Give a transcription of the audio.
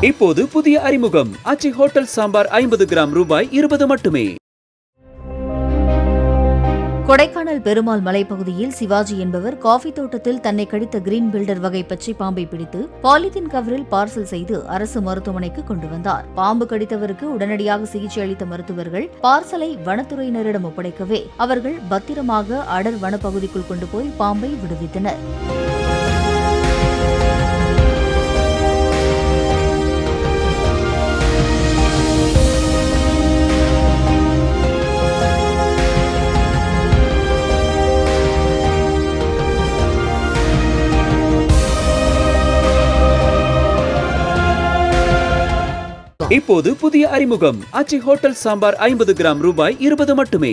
இப்போது புதிய அறிமுகம் ஆச்சி ஹோட்டல் சாம்பார் 50 கிராம் ரூபாய் 20 மட்டுமே. கொடைக்கானல் பெருமாள் மலைப்பகுதியில் சிவாஜி என்பவர் காஃபி தோட்டத்தில் தன்னை கடித்த கிரீன் பில்டர் வகை பச்சை பாம்பை பிடித்து பாலித்தீன் கவரில் பார்சல் செய்து அரசு மருத்துவமனைக்கு கொண்டு வந்தார். பாம்பு கடித்தவருக்கு உடனடியாக சிகிச்சை அளித்த மருத்துவர்கள் பார்சலை வனத்துறையினரிடம் ஒப்படைக்கவே அவர்கள் பத்திரமாக அடர் வனப்பகுதிக்குள் கொண்டு போய் பாம்பை விடுவித்தனர். இப்போது புதிய அறிமுகம் ஆச்சி ஹோட்டல் சாம்பார் 50 கிராம் ரூபாய் 20 மட்டுமே.